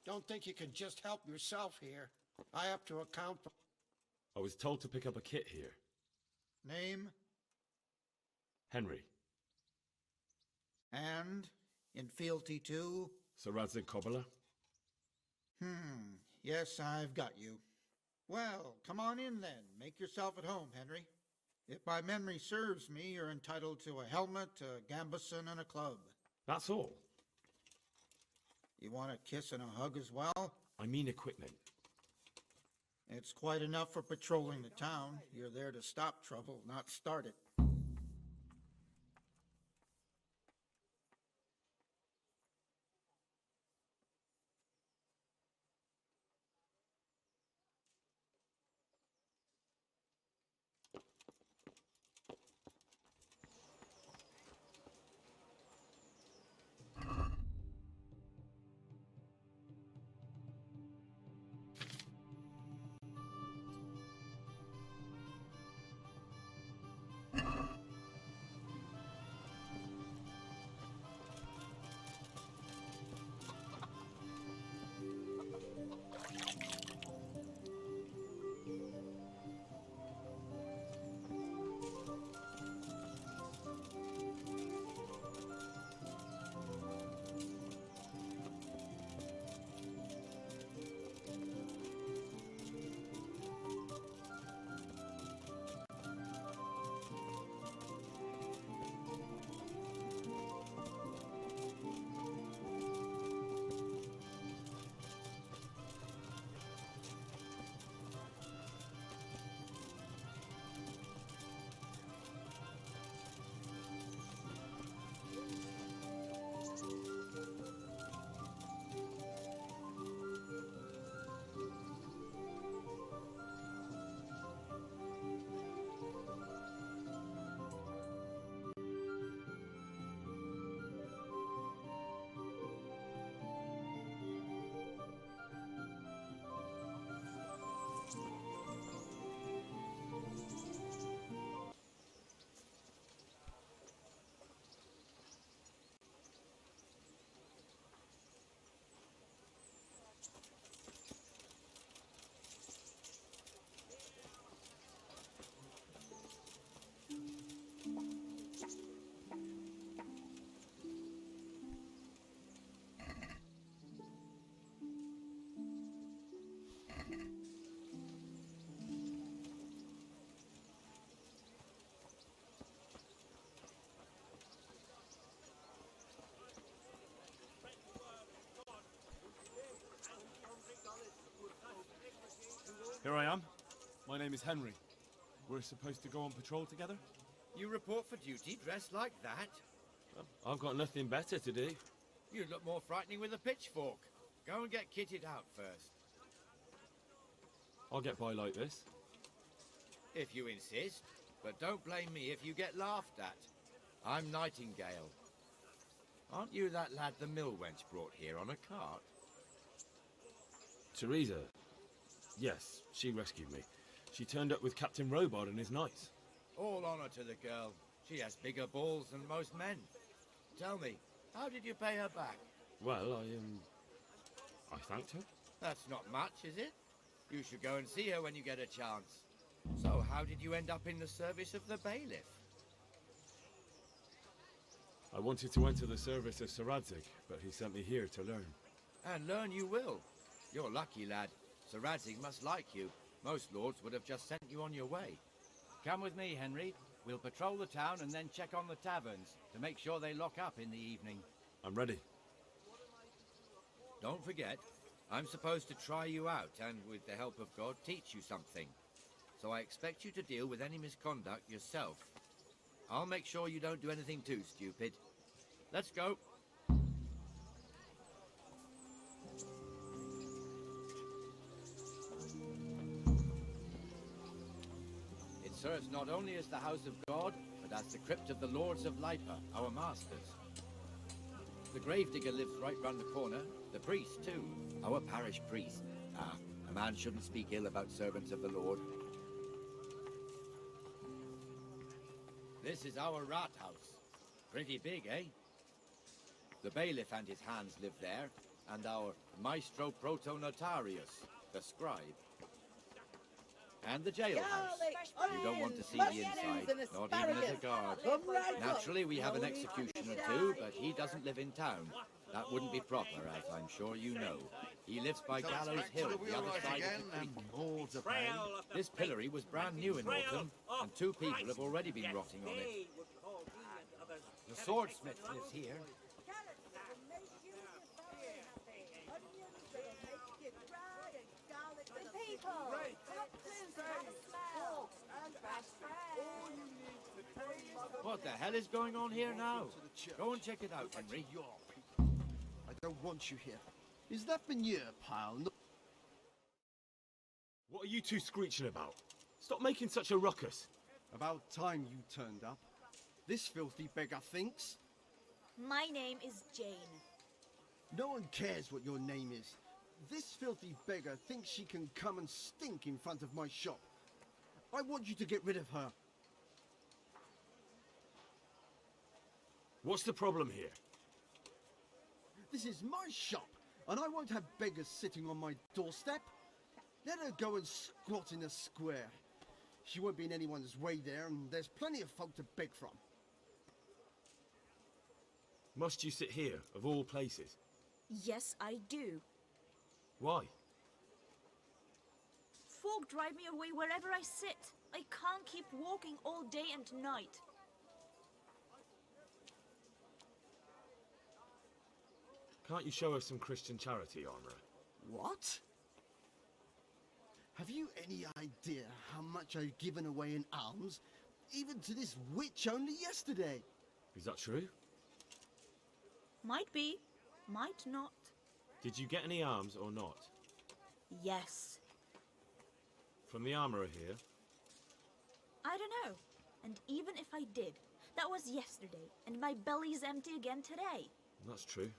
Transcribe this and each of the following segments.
Don't think you can just help yourself here. I have to account for... I was told to pick up a kit here. Name Henry. and in fealty to... Sir Radzig Kobyla. Yes, I've got you. Well, come on in then. Make yourself at home, Henry. If my memory serves me, you're entitled to a helmet, a gambeson, and a club. That's all. You want a kiss and a hug as well? I mean equipment. It's quite enough for patrolling the town. You're there to stop trouble, not start it. Here I am. My name is Henry. We're supposed to go on patrol together? You report for duty dressed like that? I've got nothing better to do. You look more frightening with a pitchfork. Go and get kitted out first. I'll get by like this. If you insist, but don't blame me if you get laughed at. I'm Nightingale. Aren't you that lad the mill wench brought here on a cart? Teresa. Yes, she rescued me. She turned up with Captain Robard and his knights. All honor to the girl. She has bigger balls than most men. Tell me, how did you pay her back? Well, I thanked her. That's not much, is it? You should go and see her when you get a chance. So how did you end up in the service of the bailiff? I wanted to enter the service of Sir Radzig, but he sent me here to learn. And learn you will. You're lucky, lad. Sir Radzig must like you. Most lords would have just sent you on your way. Come with me, Henry. We'll patrol the town and then check on the taverns to make sure they lock up in the evening. I'm ready. Don't forget, I'm supposed to try you out and, with the help of God, teach you something. So I expect you to deal with any misconduct yourself. I'll make sure you don't do anything too stupid. Let's go. It serves not only as the house of God, but as the crypt of the Lords of Lipa, our masters. The gravedigger lives right round the corner. The priest, too. Our parish priest. Ah, a man shouldn't speak ill about servants of the Lord. This is our rat house. Pretty big, eh? The bailiff and his hands live there. and our Maestro Protonotarius, the scribe. And the jailhouse. You don't want to see the inside, not even as a guard. Naturally, we have an executioner too, but he doesn't live in town. That wouldn't be proper, as I'm sure you know. He lives by Gallows Hill, the other side of the creek. This pillory was brand new in autumn, and 2 people have already been rotting on it. The swordsmith lives here. What the hell is going on here now? Go and check it out, Henry. I don't want you here. Is that manure pile not... What are you two screeching about? Stop making such a ruckus. About time you turned up. This filthy beggar thinks. My name is Jane. No one cares what your name is. This filthy beggar thinks she can come and stink in front of my shop. I want you to get rid of her. What's the problem here? This is my shop, and I won't have beggars sitting on my doorstep. Let her go and squat in a square. She won't be in anyone's way there, and there's plenty of folk to beg from. Must you sit here, of all places? Yes, I do. Why? Folk drive me away wherever I sit. I can't keep walking all day and night. Can't you show us some Christian charity, Armourer? What? Have you any idea how much I've given away in alms, even to this witch only yesterday? Is that true? Might be, might not. Did you get any alms or not? Yes. From the Armourer here? I don't know. And even if I did, that was yesterday, and my belly's empty again today. That's true.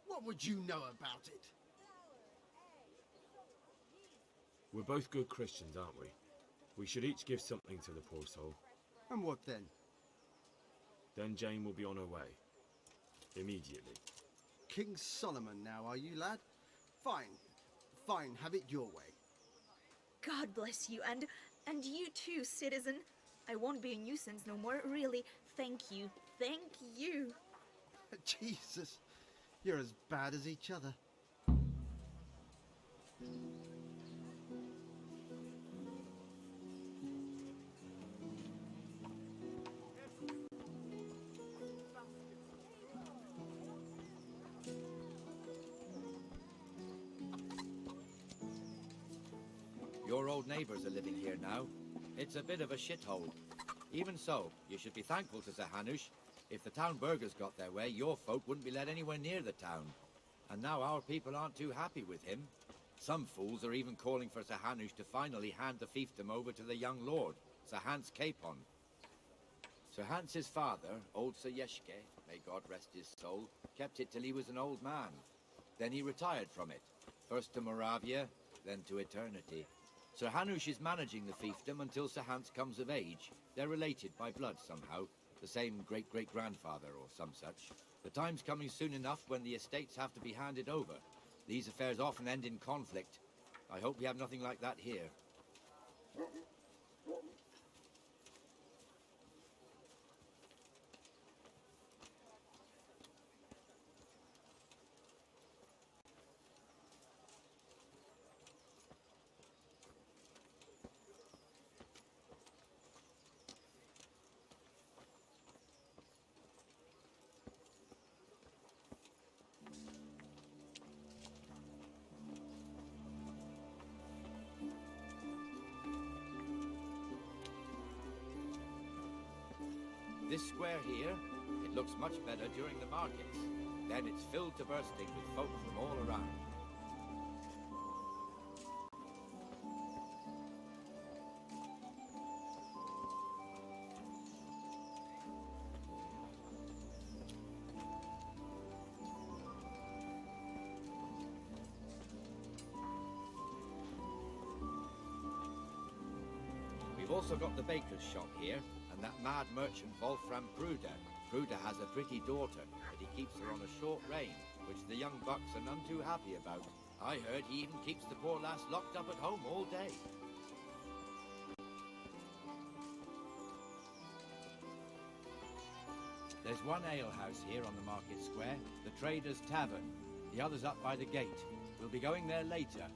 What would you know about it? We're both good Christians, aren't we? We should each give something to the poor soul. And what then? Then Jane will be on her way. Immediately. King Solomon now, are you, lad? Fine. Fine, have it your way. God bless you, and you too, citizen. I won't be a nuisance no more, really. Thank you. Thank you. Jesus, you're as bad as each other. Your old neighbours are living here now. It's a bit of a shithole. Even so, you should be thankful to Sir Hanush. If the town burghers got their way, your folk wouldn't be let anywhere near the town. And now our people aren't too happy with him. Some fools are even calling for Sir Hanush to finally hand the fiefdom over to the young lord, Sir Hans Capon. Sir Hans's father, old Sir Yeshke, may God rest his soul, kept it till he was an old man. Then he retired from it, first to Moravia, then to eternity. Sir Hanush is managing the fiefdom until Sir Hans comes of age. They're related by blood somehow, the same great-great-grandfather or some such. The time's coming soon enough when the estates have to be handed over. These affairs often end in conflict. I hope we have nothing like that here. This square here, it looks much better during the markets. Then it's filled to bursting with folk from all around. We've also got the baker's shop here, and that mad merchant Wolfram Pruder. Pruder has a pretty daughter, but he keeps her on a short rein. which the young bucks are none too happy about. I heard he even keeps the poor lass locked up at home all day. There's one alehouse here on the market square, the Trader's Tavern. The other's up by the gate. We'll be going there later.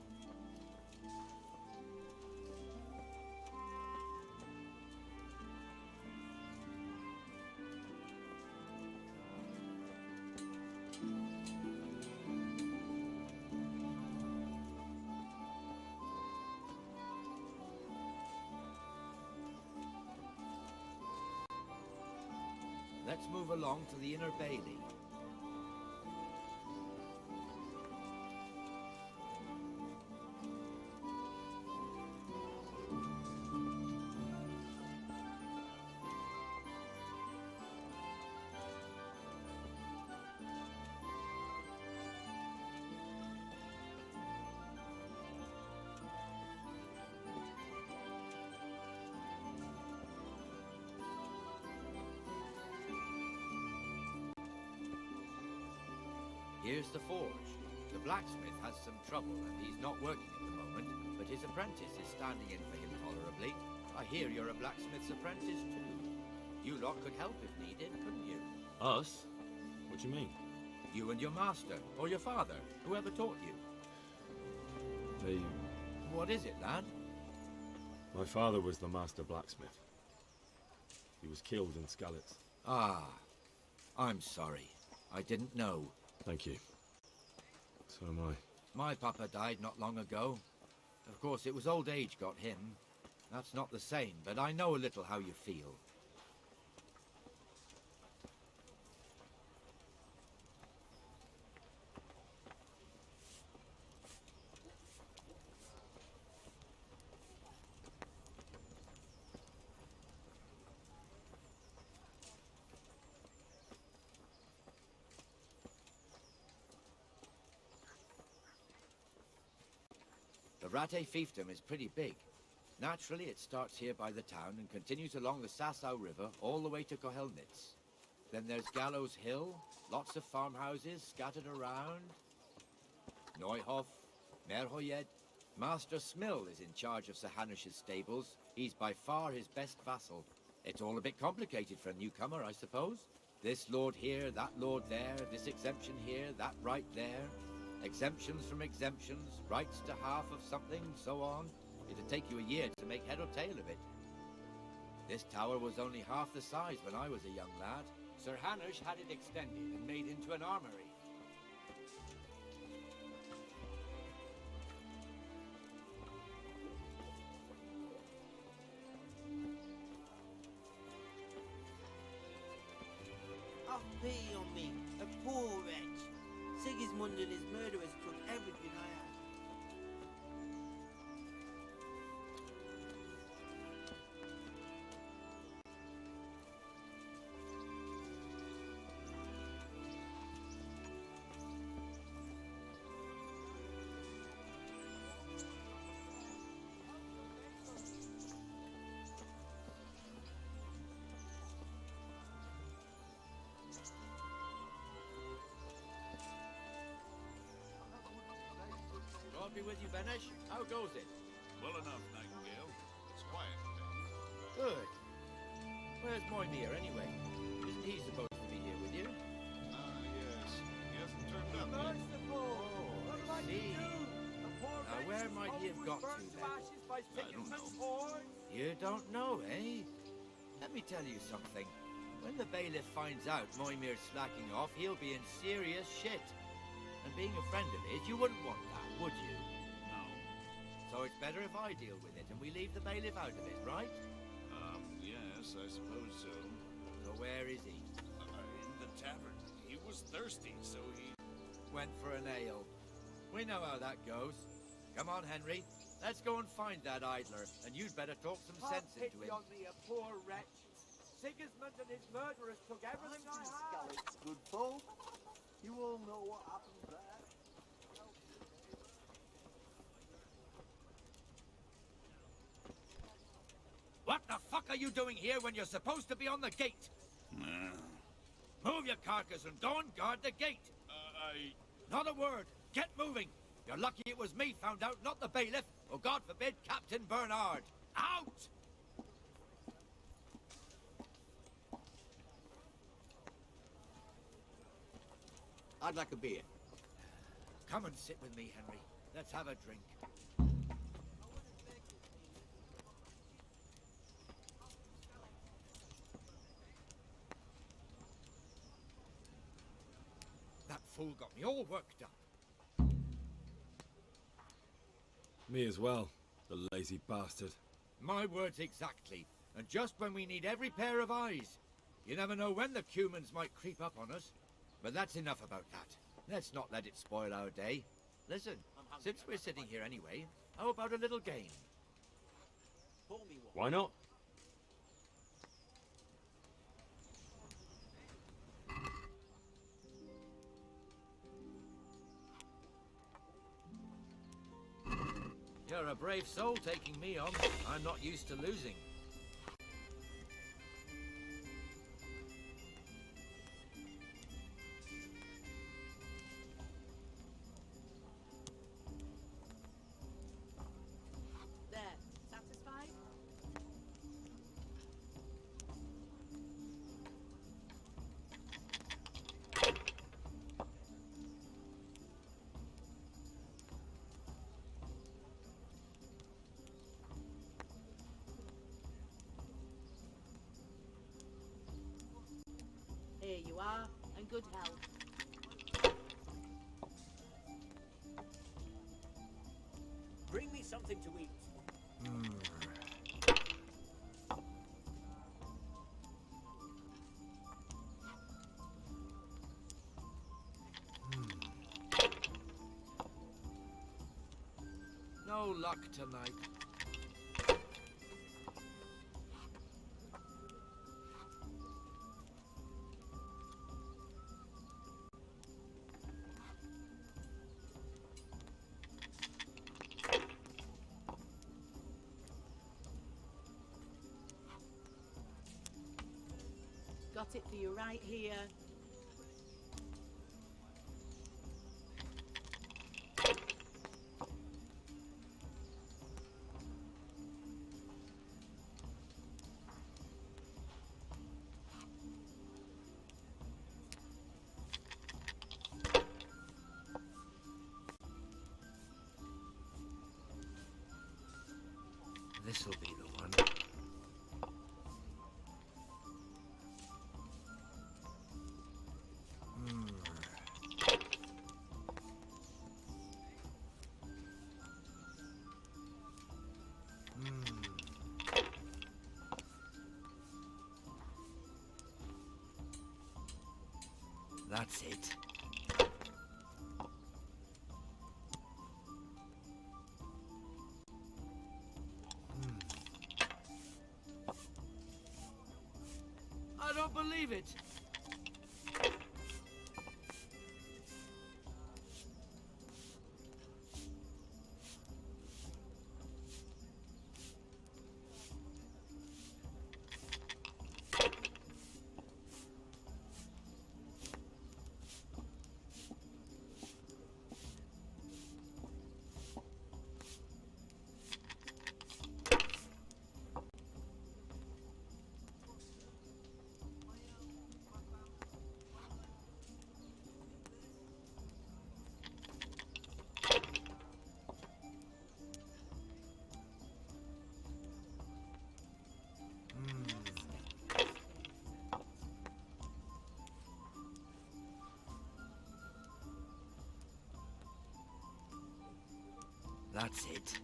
Let's move along to the Inner Bailey. Here's the forge. The blacksmith has some trouble and he's not working at the moment, but his apprentice is standing in for him tolerably. I hear you're a blacksmith's apprentice too. You lot could help if needed, couldn't you? Us? What do you mean? You and your master, or your father, whoever taught you. They... What is it, lad? My father was the master blacksmith. He was killed in Skalitz. Ah, I'm sorry. I didn't know. Thank you. So am I. My papa died not long ago. Of course, it was old age got him. That's not the same, but I know a little how you feel. The Rate fiefdom is pretty big. Naturally, it starts here by the town and continues along the Sasau River all the way to Kohelnitz. Then there's Gallows Hill, lots of farmhouses scattered around. Neuhof, Merhoyed. Master Smill is in charge of Sir Hanish's stables. He's by far his best vassal. It's all a bit complicated for a newcomer, I suppose. This lord here, that lord there, this exemption here, that right there. Exemptions from exemptions, rights to half of something, so on. It'd take you a year to make head or tail of it. This tower was only half the size when I was a young lad. Sir Hanish had it extended and made into an armory. Have pity on me, a poor wretch. Sigismund and his murderers took everything I had. God be with you, Benesh. How goes it? Well enough, Nightingale. It's quiet today. Good. Where's Moimir, anyway? Isn't he supposed to be here with you? Yes. He hasn't turned up yet. Merciful! What am I to see. do? A poor Now, wretch where is might he have only got to, burned then? ashes by I don't Sigismund's know. horns? You don't know, eh? Let me tell you something. When the bailiff finds out Moimir's slacking off, he'll be in serious shit. And being a friend of his, you wouldn't want that, would you? No. So it's better if I deal with it and we leave the bailiff out of it, right? Yes, I suppose so. So where is he? In the tavern. He was thirsty, so he... Went for an ale. We know how that goes. Come on, Henry. Let's go and find that idler, and you'd better talk some Have sense into pity him. on me, a poor wretch. Sigismund and his murderers took everything I had. Good folk. You all know what happened there. What the fuck are you doing here when you're supposed to be on the gate? Move your carcass and go and guard the gate. mate. Not a word. Get moving. You're lucky it was me found out, not the bailiff, or God forbid, Captain Bernard. Out! I'd like a beer. Come and sit with me, Henry. Let's have a drink. That fool got me all worked up. Me as well, the lazy bastard. My words exactly. And just when we need every pair of eyes. You never know when the Cumans might creep up on us. But that's enough about that. Let's not let it spoil our day. Listen, since we're sitting here anyway, how about a little game? Pour me one. Why not? You're a brave soul taking me on. I'm not used to losing. There. Satisfied? Here you are, and good health. Bring me something to eat. No luck tonight. Got it for you right here. This'll be the one. That's it. I don't believe it. That's it.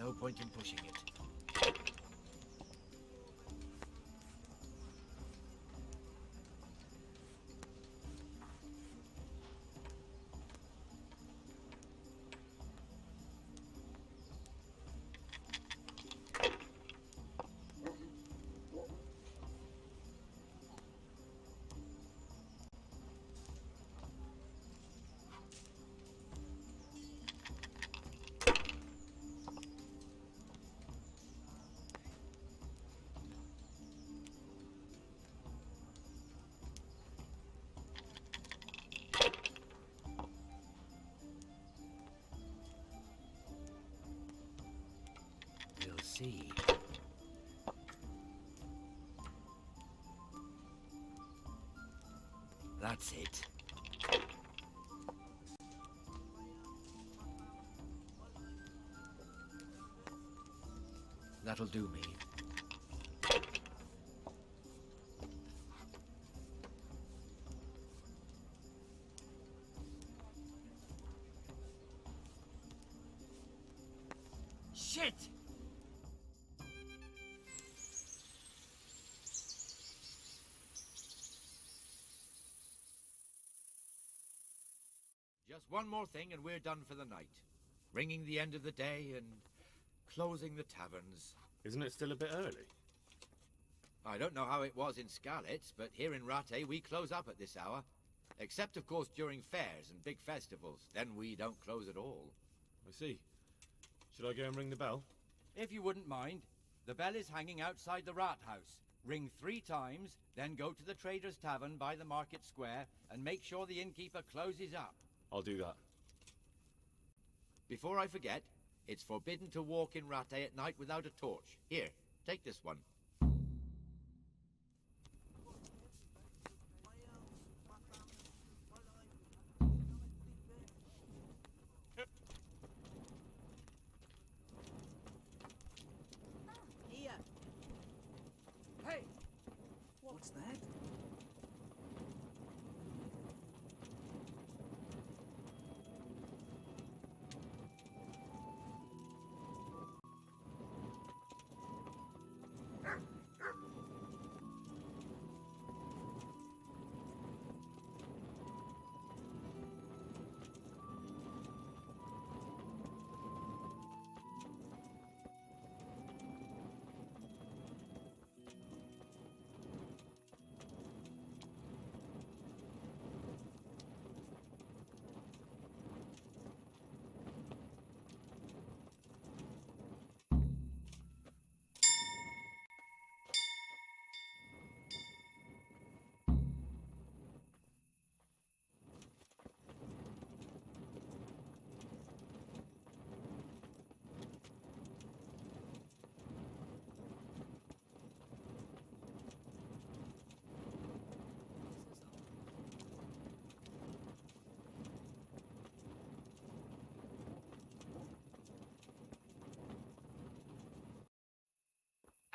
No point in pushing it. see. That's it. That'll do me. Shit! Just one more thing and we're done for the night. Ringing the end of the day and closing the taverns. Isn't it still a bit early? I don't know how it was in Skalitz, but here in Rattay we close up at this hour. Except, of course, during fairs and big festivals. Then we don't close at all. I see. Should I go and ring the bell? If you wouldn't mind, the bell is hanging outside the rat house. Ring 3 times, then go to the Trader's Tavern by the market square and make sure the innkeeper closes up. I'll do that. Before I forget, it's forbidden to walk in Rattay at night without a torch. Here, take this one. Here. Hey! What's that?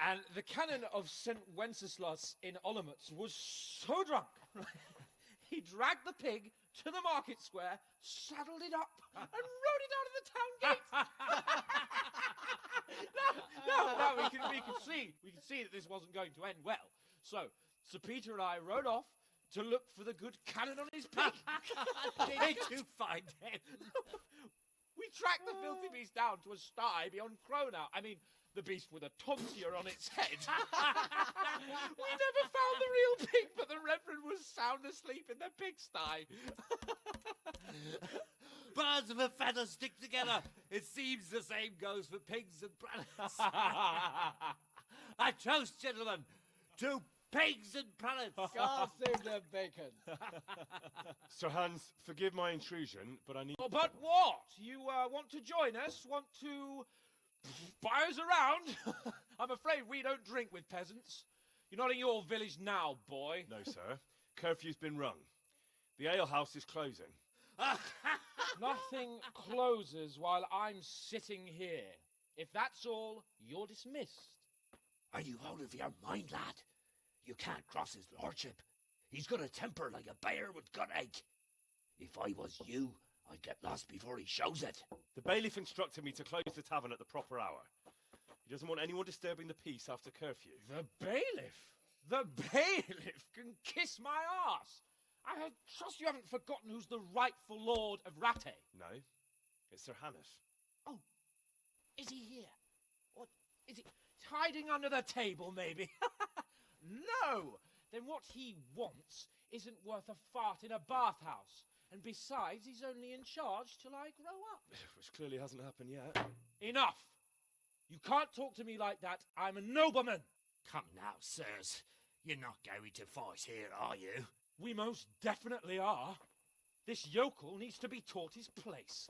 And the canon of St. Wenceslas in Olomouc was so drunk, he dragged the pig to the market square, saddled it up, and rode it out of the town gate. No, we can see that this wasn't going to end well. So, Sir Peter and I rode off to look for the good canon on his pig. Did you find him? We tracked the filthy beast down to a sty beyond Cronau. I mean, the beast with a tonsure on its head. We never found the real pig, but the Reverend was sound asleep in the pigsty. Birds of a feather stick together. It seems the same goes for pigs and prelates. I toast, gentlemen, to pigs and prelates. God save the bacon. Sir Hans, forgive my intrusion, but I need... Oh, but what? You want to join us? Want to buy us around? I'm afraid we don't drink with peasants. You're not in your village now, boy. No, sir. Curfew's been rung. The alehouse is closing. Nothing closes while I'm sitting here. If that's all, you're dismissed. Are you out of your mind, lad? You can't cross his lordship. He's got a temper like a bear with gut ache. If I was you, I'd get lost before he shows it. The bailiff instructed me to close the tavern at the proper hour. He doesn't want anyone disturbing the peace after curfew. The bailiff? The bailiff can kiss my arse. I trust you haven't forgotten who's the rightful lord of Rattay. No, it's Sir Hannes. Oh, is he here? What, is he hiding under the table, maybe? No! Then what he wants isn't worth a fart in a bathhouse. And besides, he's only in charge till I grow up. Which clearly hasn't happened yet. Enough! You can't talk to me like that. I'm a nobleman. Come now, sirs. You're not going to fight here, are you? We most definitely are. This yokel needs to be taught his place.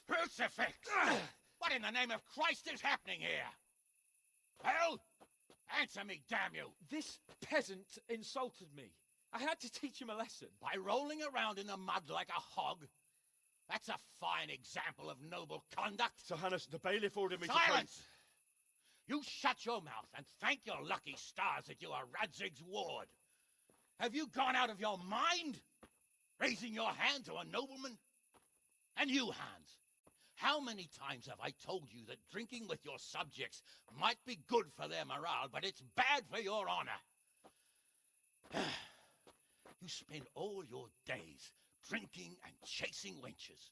Crucifix! What in the name of Christ is happening here? Well, answer me, damn you! This peasant insulted me. I had to teach him a lesson. By rolling around in the mud like a hog? That's a fine example of noble conduct. Sir Hannes, the bailiff ordered me Silence! You shut your mouth and thank your lucky stars that you are Radzig's ward. Have you gone out of your mind? Raising your hand to a nobleman? And you, Hans, how many times have I told you that drinking with your subjects might be good for their morale, but it's bad for your honor? You spend all your days drinking and chasing wenches,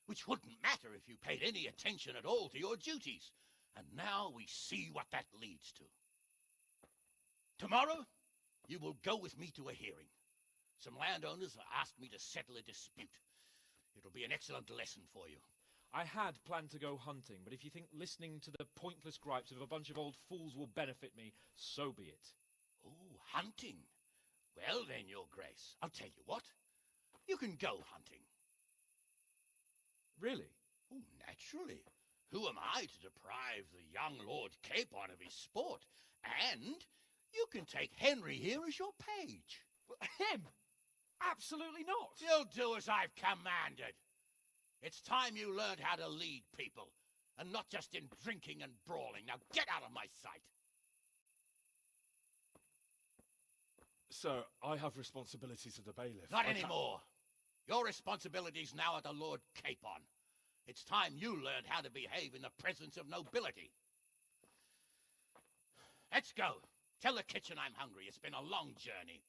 which wouldn't matter if you paid any attention at all to your duties. And now we see what that leads to. Tomorrow, you will go with me to a hearing. Some landowners have asked me to settle a dispute. It'll be an excellent lesson for you. I had planned to go hunting, but if you think listening to the pointless gripes of a bunch of old fools will benefit me, so be it. Oh, hunting. Well then, Your Grace, I'll tell you what. You can go hunting. Really? Oh, naturally. Who am I to deprive the young Lord Capon of his sport? And you can take Henry here as your page. Him? Absolutely not. You'll do as I've commanded. It's time you learned how to lead people, and not just in drinking and brawling. Now get out of my sight. Sir, I have responsibilities of the bailiff. Not anymore. Your responsibilities now are the Lord Capon. It's time you learned how to behave in the presence of nobility. Let's go. Tell the kitchen I'm hungry. It's been a long journey.